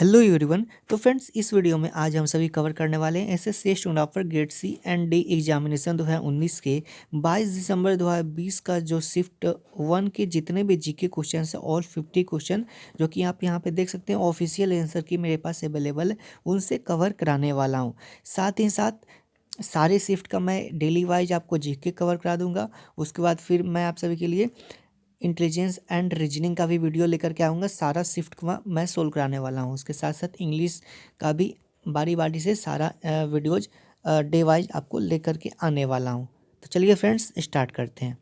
Hello everyone. तो friends, इस video में आज हम सभी कवर करने वाले हैं SSC stenographer grade C and D examination 2019 के 22 दिसंबर 2020 का जो शिफ्ट 1 के जितने भी जीके क्वेश्चन है, ऑल 50 क्वेश्चन जो कि आप यहाँ पे देख सकते हैं ऑफिशियल आंसर की मेरे पास अवेलेबल है, उनसे कवर कराने वाला हूँ। साथ ही साथ सारे शिफ्ट का मैं डेली वाइज आपको जीके कवर करा दूंगा। उसके बाद फिर मैं आप सभी के लिए इंटेलिजेंस एंड रीजनिंग का भी वीडियो लेकर के आऊँगा। सारा शिफ्ट का मैं सोल्व कराने वाला हूँ। उसके साथ साथ इंग्लिश का भी बारी बारी से सारा वीडियोज डे वाइज आपको लेकर के आने वाला हूँ। तो चलिए फ्रेंड्स, स्टार्ट करते हैं।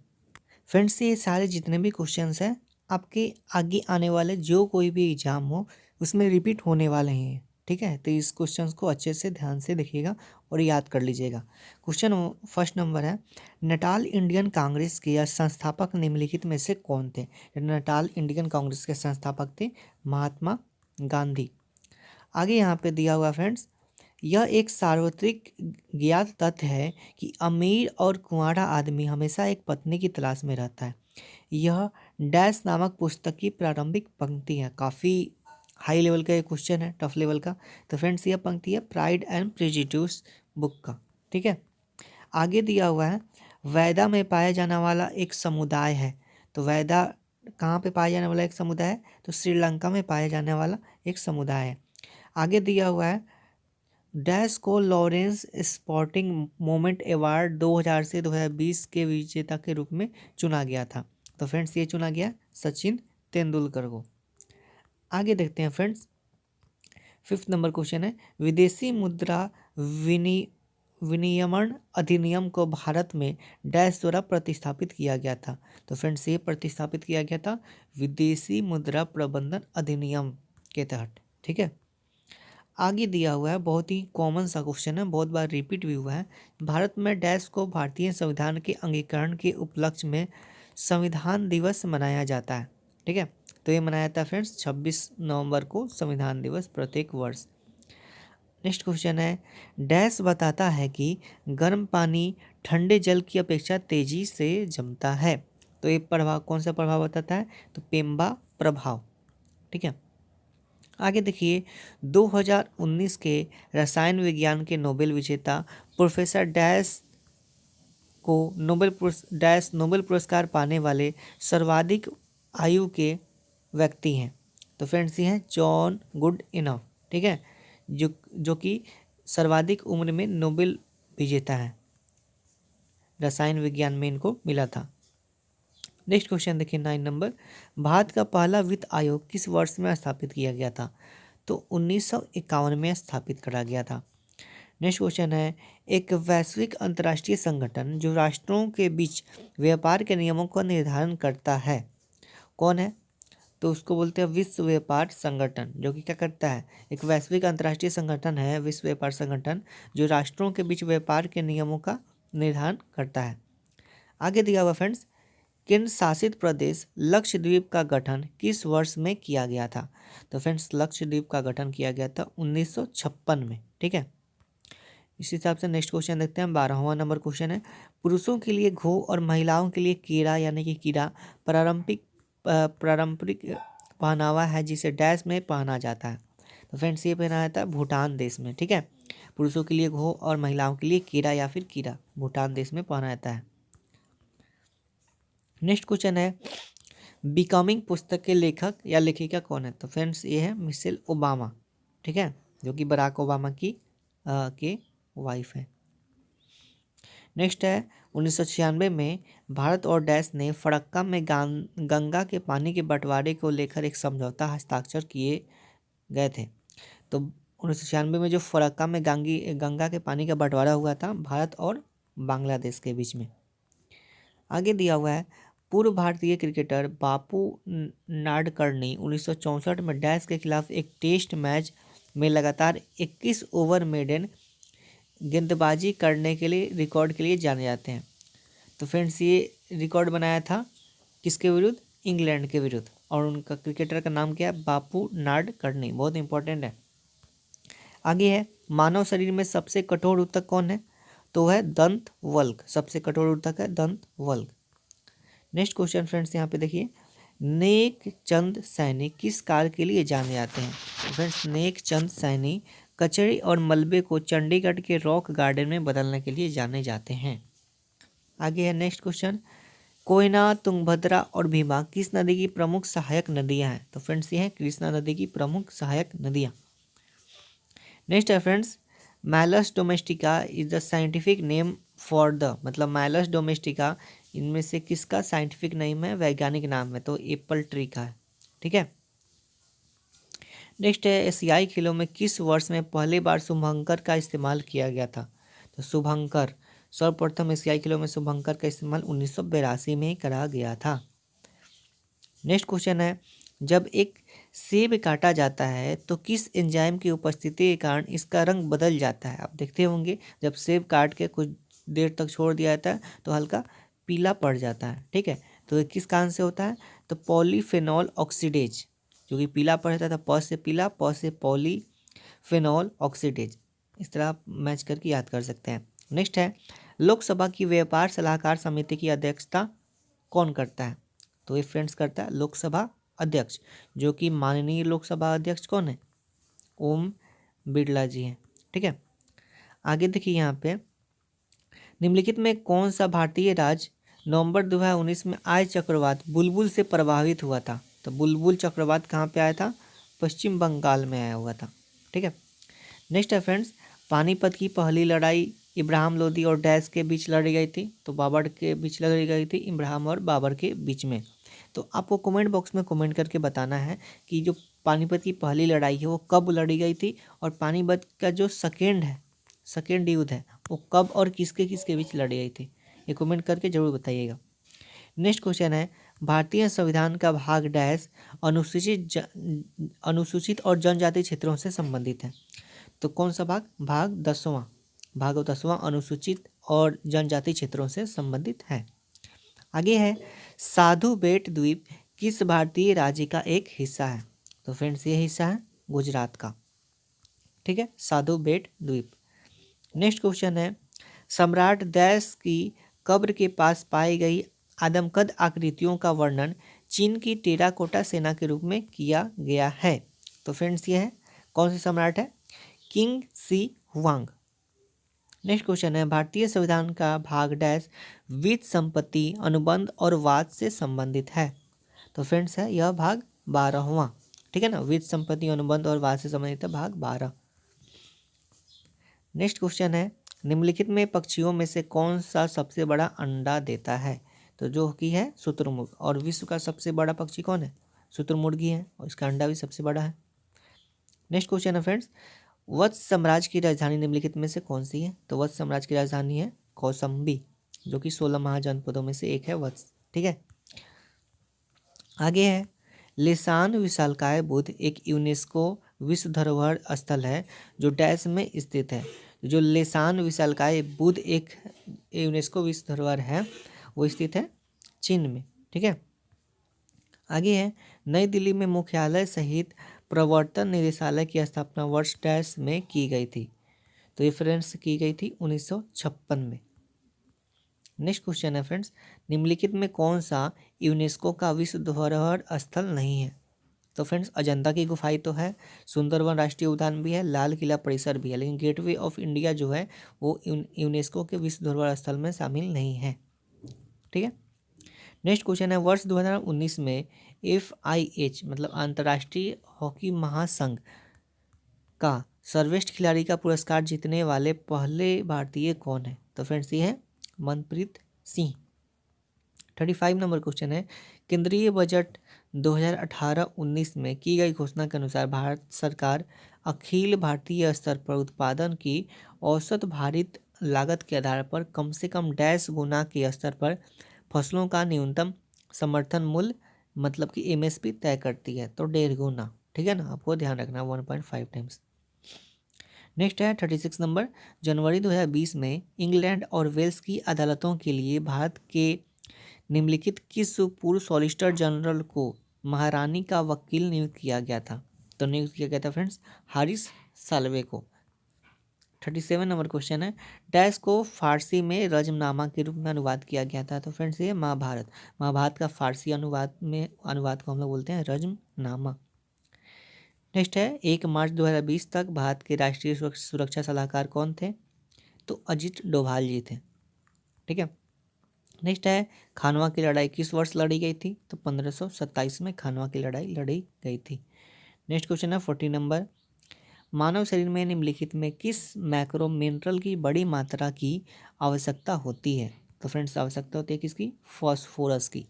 फ्रेंड्स, ये सारे जितने भी क्वेश्चंस हैं आपके आगे आने वाले जो कोई भी एग्जाम हो उसमें रिपीट होने वाले हैं। ठीक है, तो इस क्वेश्चंस को अच्छे से ध्यान से देखिएगा और याद कर लीजिएगा। क्वेश्चन फर्स्ट नंबर है, नटाल इंडियन कांग्रेस के या संस्थापक निम्नलिखित में से कौन थे? नटाल इंडियन कांग्रेस के संस्थापक थे महात्मा गांधी। आगे यहाँ पे दिया हुआ फ्रेंड्स, यह एक सार्वत्रिक ज्ञात तथ्य है कि अमीर और कुंवारा आदमी हमेशा एक पत्नी की तलाश में रहता है। यह डैश नामक पुस्तक की प्रारंभिक पंक्ति है। काफ़ी हाई लेवल का ये क्वेश्चन है, टफ लेवल का। तो फ्रेंड्स, यह पंक्ति है प्राइड एंड प्रेजुडिस बुक का। ठीक है, आगे दिया हुआ है, वैदा में पाया जाने वाला एक समुदाय है। तो वैदा कहाँ पे पाया जाने वाला एक समुदाय है? तो श्रीलंका में पाया जाने वाला एक समुदाय है। आगे दिया हुआ है, डैश को लॉरेंस स्पोर्टिंग मोमेंट अवार्ड 2000 से 2020 के विजेता के रूप में चुना गया था। तो फ्रेंड्स, ये चुना गया सचिन तेंदुलकर को। आगे देखते हैं फ्रेंड्स, फिफ्थ नंबर क्वेश्चन है, विदेशी मुद्रा विनियमन अधिनियम को भारत में डैश द्वारा प्रतिस्थापित किया गया था। तो फ्रेंड्स, ये प्रतिस्थापित किया गया था विदेशी मुद्रा प्रबंधन अधिनियम के तहत। ठीक है, आगे दिया हुआ है, बहुत ही कॉमन सा क्वेश्चन है, बहुत बार रिपीट भी हुआ है। भारत में डैश को भारतीय संविधान के अंगीकरण के उपलक्ष्य में संविधान दिवस मनाया जाता है। ठीक है, तो ये मनाया जाता है फ्रेंड्स 26 नवंबर को संविधान दिवस प्रत्येक वर्ष। नेक्स्ट क्वेश्चन है, डैश बताता है कि गर्म पानी ठंडे जल की अपेक्षा तेजी से जमता है। तो ये प्रभाव कौन सा प्रभाव बताता है? तो पेम्बा प्रभाव। ठीक है, आगे देखिए, 2019 के रसायन विज्ञान के नोबेल विजेता प्रोफेसर डैश को नोबेल पुरस्कार पाने वाले सर्वाधिक आयु के व्यक्ति हैं। तो फ्रेंड्स, ये हैं जॉन गुड इनफ। ठीक है, जो कि सर्वाधिक उम्र में नोबेल विजेता है, रसायन विज्ञान में इनको मिला था। नेक्स्ट क्वेश्चन देखिए 9 नंबर, भारत का पहला वित्त आयोग किस वर्ष में स्थापित किया गया था? तो 1951 में स्थापित करा गया था। नेक्स्ट क्वेश्चन है, एक वैश्विक अंतर्राष्ट्रीय संगठन जो राष्ट्रों के बीच व्यापार के नियमों का निर्धारण करता है, कौन है? तो उसको बोलते हैं विश्व व्यापार संगठन, जो कि क्या करता है? एक वैश्विक अंतर्राष्ट्रीय संगठन है विश्व व्यापार संगठन, जो राष्ट्रों के बीच व्यापार के नियमों का निर्धारण करता है। आगे दिया हुआ फ्रेंड्स, केंद्र शासित प्रदेश लक्षद्वीप का गठन किस वर्ष में किया गया था? तो फ्रेंड्स, लक्षद्वीप का गठन किया गया था 1956 में। ठीक है, इस हिसाब से नेक्स्ट क्वेश्चन देखते हैं। 12वां नंबर क्वेश्चन है, पुरुषों के लिए घो और महिलाओं के लिए कीड़ा यानी कि कीड़ा पारंपरिक पहनावा है जिसे डैश में पहना जाता है। तो फ्रेंड्स, ये पहना जाता है भूटान देश में। ठीक है, पुरुषों के लिए घो और महिलाओं के लिए कीड़ा या फिर कीड़ा भूटान देश में पहना जाता है। नेक्स्ट क्वेश्चन है, बिकमिंग पुस्तक के लेखक या लेखिका कौन है? तो फ्रेंड्स, ये है मिशेल ओबामा। ठीक है, जो कि बराक ओबामा की के वाइफ है। नेक्स्ट है, 1996 में भारत और डैश ने फरक्का में गंगा के पानी के बंटवारे को लेकर एक समझौता हस्ताक्षर किए गए थे। तो 1996 में जो फरक्का में गंगा के पानी का बंटवारा हुआ था भारत और बांग्लादेश के बीच में। आगे दिया हुआ है, पूर्व भारतीय क्रिकेटर बापू नाडकर्णी 1964 में डैश के खिलाफ एक टेस्ट मैच में लगातार 21 ओवर मेडन गेंदबाजी करने के लिए रिकॉर्ड के लिए जाने जाते हैं। तो फ्रेंड्स, ये रिकॉर्ड बनाया था किसके विरुद्ध? इंग्लैंड के विरुद्ध। और उनका क्रिकेटर का नाम क्या है? बापू नाडकर्णी। बहुत इंपॉर्टेंट है। आगे है, मानव शरीर में सबसे कठोर ऊतक कौन है? तो है दंत वल्क। सबसे कठोर ऊतक है दंत वल्क। नेक्स्ट क्वेश्चन फ्रेंड्स, यहाँ पे देखिए, नेक चंद सैनी किस कार्य के लिए जाने जाते हैं? तो फ्रेंड्स नेक चंद सैनी कचरे और मलबे को चंडीगढ़ के रॉक गार्डन में बदलने के लिए जाने जाते हैं। आगे है नेक्स्ट क्वेश्चन, कोयना, तुंगभद्रा और भीमा किस नदी की प्रमुख सहायक नदियां हैं? तो फ्रेंड्स ये हैं कृष्णा नदी की प्रमुख सहायक नदियां। नेक्स्ट है friends, malleus domestica is the scientific name for the, मतलब मैलस डोमेस्टिका इनमें से किसका साइंटिफिक नेम है, वैज्ञानिक नाम है? तो एप्पल ट्री का है। ठीक है। नेक्स्ट है, एशियाई खेलों में किस वर्ष में पहली बार शुभंकर का इस्तेमाल किया गया था? तो शुभंकर, सर्वप्रथम एशियाई खेलों में शुभंकर का इस्तेमाल 1982 में ही करा गया था। नेक्स्ट क्वेश्चन है, जब एक सेब काटा जाता है तो किस एंजाइम की उपस्थिति के कारण इसका रंग बदल जाता है? आप देखते होंगे जब सेब काट के कुछ देर तक छोड़ दिया जाता है तो हल्का पीला पड़ जाता है। ठीक है, तो ये किस कारण से होता है? तो पॉलीफेनॉल ऑक्सीडेज, जो कि पीला पड़ जाता था, प से पीला, प से पॉलीफेनॉल ऑक्सीडेज। इस तरह आप मैच करके याद कर सकते हैं। नेक्स्ट है, लोकसभा की व्यापार सलाहकार समिति की अध्यक्षता कौन करता है? तो ये फ्रेंड्स करता है लोकसभा अध्यक्ष, जो कि माननीय लोकसभा अध्यक्ष कौन है? ओम बिरला जी हैं। ठीक है। आगे देखिए यहाँ पे, निम्नलिखित में कौन सा भारतीय राज्य नवंबर 2019 में आय चक्रवात बुलबुल से प्रभावित हुआ था? तो बुलबुल चक्रवात कहाँ पे आया था? पश्चिम बंगाल में आया हुआ था। ठीक है। नेक्स्ट है फ्रेंड्स, पानीपत की पहली लड़ाई इब्राहिम लोदी और डैश के बीच लड़ी गई थी? तो बाबर के बीच लड़ी गई थी, इब्राहिम और बाबर के बीच में। तो आपको कमेंट बॉक्स में कमेंट करके बताना है कि जो पानीपत की पहली लड़ाई है वो कब लड़ी गई थी, और पानीपत का जो सेकेंड युद्ध है वो कब और किसके किसके बीच लड़ी गई थी, ये कमेंट करके जरूर बताइएगा। नेक्स्ट क्वेश्चन है, भारतीय संविधान का भाग डैश अनुसूचित और जनजाति क्षेत्रों से संबंधित है? तो कौन सा भाग? भाग 10वां अनुसूचित और जनजाति क्षेत्रों से संबंधित है। आगे है, साधु बेट द्वीप किस भारतीय राज्य का एक हिस्सा है? तो फ्रेंड्स ये हिस्सा है गुजरात का। ठीक है, साधु बेट द्वीप। नेक्स्ट क्वेश्चन है, सम्राट डैश की कब्र के पास पाई गई आदमकद आकृतियों का वर्णन चीन की टेराकोटा सेना के रूप में किया गया है? तो फ्रेंड्स ये है कौन सी सम्राट है? किंग सी हुआंग। नेक्स्ट क्वेश्चन है, भारतीय संविधान का भाग डैश वित्त संपत्ति अनुबंध और वाद से संबंधित है? तो फ्रेंड्स है यह भाग 12वां। ठीक है ना, वित्त संपत्ति अनुबंध और वाद से संबंधित है भाग 12। नेक्स्ट क्वेश्चन है, निम्नलिखित में पक्षियों में से कौन सा सबसे बड़ा अंडा देता है? तो जो कि है शुतुरमुर्ग, और विश्व का सबसे बड़ा पक्षी कौन है? शुतुरमुर्गी है, और इसका अंडा भी सबसे बड़ा है। नेक्स्ट क्वेश्चन है फ्रेंड्स, वत्स साम्राज्य की राजधानी निम्नलिखित में से कौन सी है? तो वत्स साम्राज्य की राजधानी है कौसंबी, जो कि 16 महाजनपदों में से एक है वत्स। ठीक है। आगे है, लिसान विशालकाय बुद्ध एक यूनेस्को विश्व धरोहर स्थल है जो डैश में स्थित है? जो लिसान विशालकाय बुद्ध एक यूनेस्को विश्व धरोहर है वो स्थित है चीन में। ठीक है। आगे है, नई दिल्ली में मुख्यालय सहित प्रवर्तन निदेशालय की स्थापना वर्ष डैश में की गई थी? तो ये फ्रेंड्स की गई थी 1956 में। नेक्स्ट क्वेश्चन है फ्रेंड्स, निम्नलिखित में कौन सा यूनेस्को का विश्व धरोहर स्थल नहीं है? तो फ्रेंड्स अजंता की गुफाएं तो है, सुंदरवन राष्ट्रीय उद्यान भी है, लाल किला परिसर भी है, लेकिन गेटवे ऑफ इंडिया जो है वो यूनेस्को के विश्व धरोहर स्थल में शामिल नहीं है। ठीक है। नेक्स्ट क्वेश्चन है, वर्ष 2019 में FIH मतलब अंतर्राष्ट्रीय हॉकी महासंघ का सर्वश्रेष्ठ खिलाड़ी का पुरस्कार जीतने वाले पहले भारतीय कौन है? तो फ्रेंड्स ये है मनप्रीत सिंह। 35 नंबर क्वेश्चन है, केंद्रीय बजट 2018-19 में की गई घोषणा के अनुसार भारत सरकार अखिल भारतीय स्तर पर उत्पादन की औसत भारित लागत के आधार पर कम से कम डैश गुना के स्तर पर फसलों का न्यूनतम समर्थन मूल्य मतलब कि MSP तय करती है? तो 1.5 गुना। ठीक है ना, आपको ध्यान रखना 1.5 टाइम्स। नेक्स्ट है 36 नंबर, जनवरी 2020 में इंग्लैंड और वेल्स की अदालतों के लिए भारत के निम्नलिखित किस पूर्व सॉलिसिटर जनरल को महारानी का वकील नियुक्त किया गया था? तो नियुक्त किया गया था फ्रेंड्स हारिस साल्वे को। 37 नंबर क्वेश्चन है, डैश को फारसी में रजमनामा के रूप में अनुवाद किया गया था। तो फ्रेंड्स ये महाभारत, महाभारत का फारसी अनुवाद को हम लोग बोलते हैं रजमनामा। नेक्स्ट है, 1 मार्च 2020 तक भारत के राष्ट्रीय सुरक्षा सलाहकार कौन थे? तो अजित डोभाल जी थे। ठीक है। नेक्स्ट है, खानवा की लड़ाई किस वर्ष लड़ी गई थी? तो 1527 में खानवा की लड़ाई लड़ी गई थी। नेक्स्ट क्वेश्चन है 40 नंबर, मानव शरीर में निम्नलिखित में किस मैक्रो मिनरल की बड़ी मात्रा की आवश्यकता होती है? तो फ्रेंड्स आवश्यकता होती है किसकी? फॉस्फोरस की।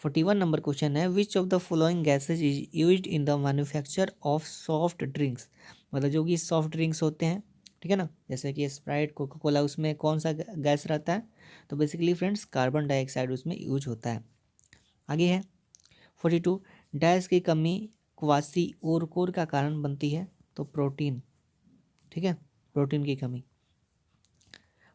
41 नंबर क्वेश्चन है, which of the following gases is used in the manufacture of soft drinks? मतलब जो कि सॉफ्ट ड्रिंक्स होते हैं, ठीक है ना, जैसे कि स्प्राइट, कोका कोला, उसमें कौन सा गैस रहता है? तो बेसिकली फ्रेंड्स कार्बन डाइऑक्साइड उसमें यूज होता है। आगे है 42, डैश की कमी क्वासी ओरकोर का कारण बनती है? तो प्रोटीन। ठीक है, प्रोटीन की कमी।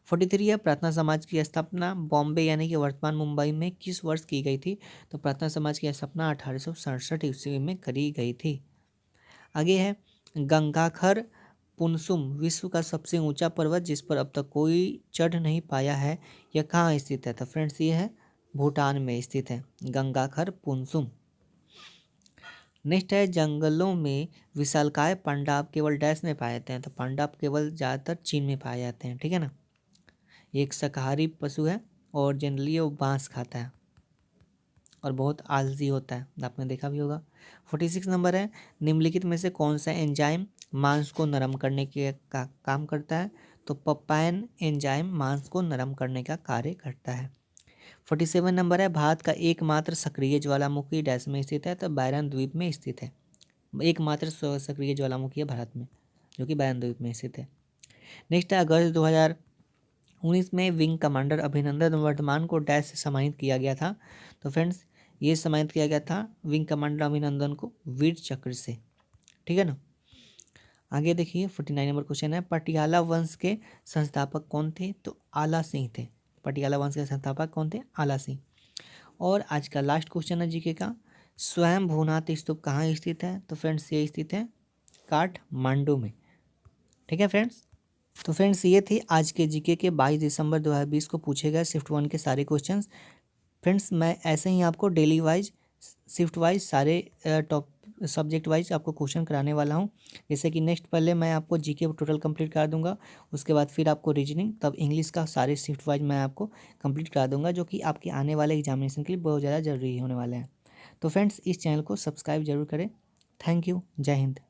43 है, प्रार्थना समाज की स्थापना बॉम्बे यानी कि वर्तमान मुंबई में किस वर्ष की गई थी? तो प्रार्थना समाज की स्थापना 1867 ईस्वी में करी गई थी। आगे है, गंगाखर पुनसुम विश्व का सबसे ऊंचा पर्वत जिस पर अब तक कोई चढ़ नहीं पाया है, यह कहाँ स्थित है? तो फ्रेंड्स ये है भूटान में स्थित है गंगाखर पुनसुम। नेक्स्ट है, जंगलों में विशालकाय पांडाव केवल डैश में पाए जाते हैं? तो पांडाव केवल ज़्यादातर चीन में पाए जाते हैं। ठीक है ना, एक शाकाहारी पशु है और जनरली वो बांस खाता है और बहुत आलसी होता है, आपने देखा भी होगा। 46 नंबर है, निम्नलिखित में से कौन सा एंजाइम मांस को नरम करने के का काम करता है? तो पपाइन एंजाइम मांस को नरम करने का कार्य करता है। 47 नंबर है, भारत का एकमात्र सक्रिय ज्वालामुखी डैश में स्थित है? तो बैरन द्वीप में स्थित है। एकमात्र सक्रिय ज्वालामुखी है भारत में जो कि बैरन द्वीप में स्थित है। नेक्स्ट है, अगस्त 2019 में विंग कमांडर अभिनंदन वर्धमान को डैश से सम्मानित किया गया था? तो फ्रेंड्स ये सम्मानित किया गया था विंग कमांडर अभिनंदन को वीर चक्र से। ठीक है ना। आगे देखिए 49 नंबर क्वेश्चन है, पटियाला वंश के संस्थापक कौन थे? तो आला सिंह थे। पटियाला वंश के संस्थापक कौन थे? आला सिंह। और आज का लास्ट क्वेश्चन है जीके का, स्वयं भूनाथ स्तूप कहाँ स्थित है? तो फ्रेंड्स ये स्थित है काठमांडू में। ठीक है फ्रेंड्स। तो फ्रेंड्स ये थे आज के जीके के 22 दिसंबर 2020 को पूछे गए शिफ्ट 1 के सारे क्वेश्चंस। फ्रेंड्स मैं ऐसे ही आपको डेली वाइज शिफ्ट वाइज सारे टॉप सब्जेक्ट वाइज आपको क्वेश्चन कराने वाला हूं। जैसे कि नेक्स्ट पहले मैं आपको जीके टोटल कंप्लीट करा दूंगा, उसके बाद फिर आपको रीजनिंग, तब इंग्लिश का सारे शिफ्ट वाइज मैं आपको कंप्लीट करा दूंगा, जो कि आपके आने वाले एग्जामिनेशन के लिए बहुत ज़्यादा जरूरी होने वाले हैं। तो फ्रेंड्स इस चैनल को सब्सक्राइब जरूर करें। Thank you. जय हिंद।